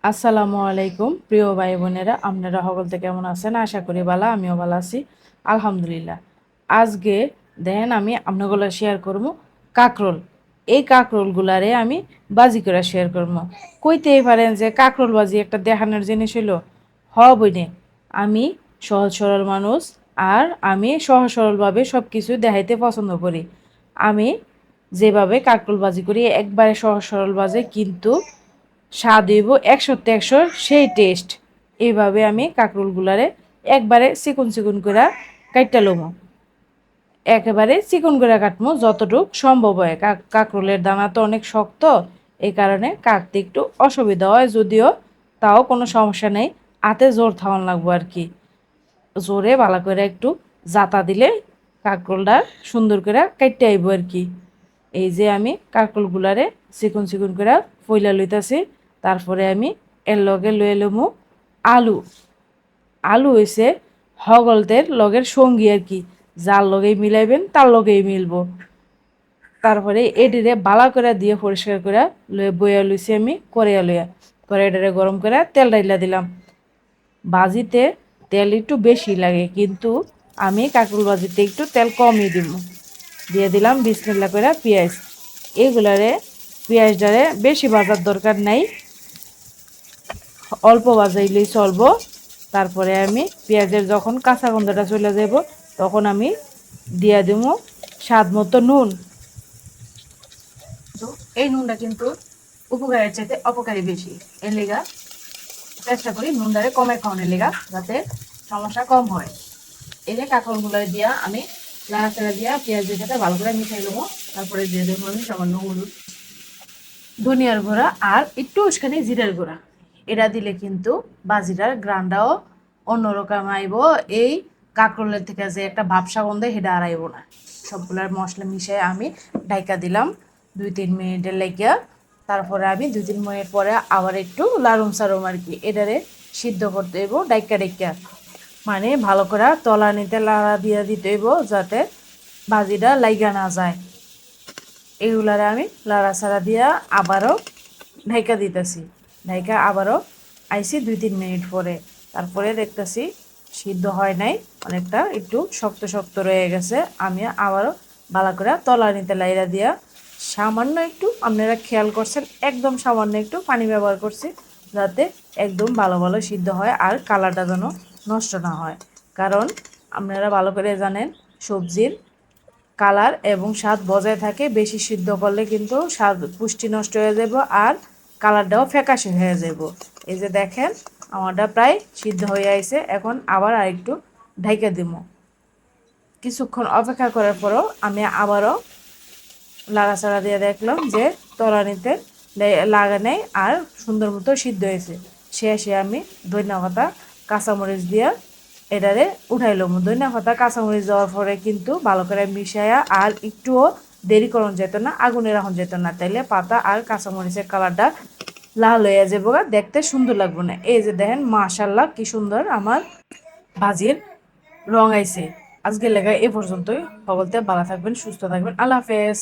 আসসালামু আলাইকুম প্রিয় ভাই বোনেরা, আপনারা সকলতে কেমন আছেন? আশা করি ভালো, আমিও ভালো আছি আলহামদুলিল্লাহ। আজকে দেখেন আমি আপনাগুলো শেয়ার করব কাকরোল। এই কাকরোলগুলারে আমি বাজি করে শেয়ার করব। কইতেই পারেন যে কাকরোল বাজি একটা দেখানোর জিনিস হইল, বইনে আমি সহজ সরল মানুষ, আর আমি সহজ সরলভাবে সব কিছু দেখাইতে পছন্দ করি। আমি যেভাবে কাকরোল বাজি করি একবারে সহজ সরল বাজে, কিন্তু স্বাদ হইব 100-তে 100 সেই টেস্ট। এইভাবে আমি কাঁকরোলগুলারে একবারে চিকন চিকন করে কাইটা লমো, একেবারে চিকন করে কাটমো যতটুক সম্ভব হয়। কাঁকরোলের দানা তো অনেক শক্ত, এই কারণে কাটতে একটু অসুবিধা হয়, যদিও তাও কোনো সমস্যা নেই। হাতে জোর থাওয়ান লাগবো আর কি, জোরে ভালো করে একটু জাতা দিলে কাঁকরোলটা সুন্দর করে কাটতে আইব আর কি। এই যে আমি কাঁকরোলগুলারে চিকন চিকন করে ফইলা লইতাছি। তারপরে আমি এর লগে লয়ে লমু আলু। আলু হইছে হগলদের লগের সঙ্গী আর কি, যার লগেই মিলাইবেন তার লগেই মিলবো। তারপরে এডিরে বালা করে দিয়ে পরিষ্কার করে লয়ে বইয়া লইছি আমি কড়াইয়া লইয়া। কড়াইটারে গরম করে তেল ডাইলা দিলাম। বাজিতে তেল একটু বেশি লাগে, কিন্তু আমি কাঁকরোল বাজিতে একটু তেল কমই দিব। দিয়ে দিলাম বিসমিল্লা করে পেঁয়াজ। এগুলারে পেঁয়াজটারে বেশি ভাজার দরকার নাই, অল্প ভাজাইলেই চলবো। তারপরে আমি পেঁয়াজের যখন কাঁচা গন্ধটা চলে যাব, তখন আমি দিয়া দিব স্বাদ মতো নুন। তো এই নুনটা কিন্তু উপকারের চাইতে অপকারী বেশি, এর লেগা চেষ্টা করি নুনটারে কমে খাওয়ানোর লেগা, যাতে সমস্যা কম হয়। এই যে কাঁকরোলগুলো দিয়া আমি নাড়াচাড়া দিয়া পেঁয়াজের সাথে ভালো করে মিশাই নেবো। তারপরে দিয়ে দেবো আমি সামান্য হলুদ, ধনিয়ার গুঁড়া আর একটু উস্কানি জিরার গুঁড়া। এটা দিলে কিন্তু বাজিটার গ্রানটাও অন্যরকম আইব। এই কাঁকরোলের থেকে যে একটা ভাবসা গন্ধে সেটা আর আইব না। সবগুলার মশলা মিশিয়ে আমি ডাইকা দিলাম 2-3 মিনিটের লাগিয়া। তারপরে আমি 2-3 মিনিট পরে আবার একটু লাড়ুম সারুম আর কি, এটারে সিদ্ধ করতে হইব ডাইকা ডাইকা। মানে ভালো করে তলা নিতে লাড়া দিয়া দিতে হইব, যাতে ভাজিটা লাইগা না যায়। এগুলারে আমি লাড়াচাড়া দিয়া আবারও ঢাইকা দিতেছি। ঢাইকা আবারও আইসি 2-3 মিনিট পরে। তারপরে দেখতেছি সিদ্ধ হয় নাই, অনেকটা একটু শক্ত শক্ত রয়ে গেছে। আমি আবারও ভালো করে তলা নিতে লাইরা দিয়া সামান্য একটু, আপনারা খেয়াল করছেন একদম সামান্য একটু পানি ব্যবহার করছি, যাতে একদম ভালো ভালো সিদ্ধ হয় আর কালারটা যেন নষ্ট না হয়। কারণ আপনারা ভালো করে জানেন সবজির কালার এবং স্বাদ বজায় থাকে, বেশি সিদ্ধ করলে কিন্তু স্বাদ পুষ্টি নষ্ট হয়ে যাব আর কালারটাও ফ্যাকাশে হয়ে যাব। এই যে দেখেন আমারটা প্রায় সিদ্ধ হয়ে আইছে, এখন আবার আরেকটু ঢাইকা দিব। কিছুক্ষণ অপেক্ষা করার পরও আমি আবারও লাড়াচাড়া দিয়ে দেখলাম যে তলানিতে লাগা নেই আর সুন্দর মতো সিদ্ধ হয়েছে। শেষে আমি ধনিয়া পাতা কাঁচামরিচ দিয়া এটারে উঠাইলাম। ধনিয়া পাতা কাঁচামরিচ দেওয়ার পরে কিন্তু ভালো করে মিশাইয়া আর একটুও দেরি করন যেত না, আগুনে রাখুন যেত না, তাইলে পাতা আর কাঁচামরিচের কালারটা লাল হয়ে যাবো, দেখতে সুন্দর লাগবে না। এই যে দেখেন মাশাল্লাহ কি সুন্দর আমার ভাজির রং আইছে। আজকে লেখা এ পর্যন্তই। সকলতে ভালো থাকবেন, সুস্থ থাকবেন, আল্লাহ হাফেজ।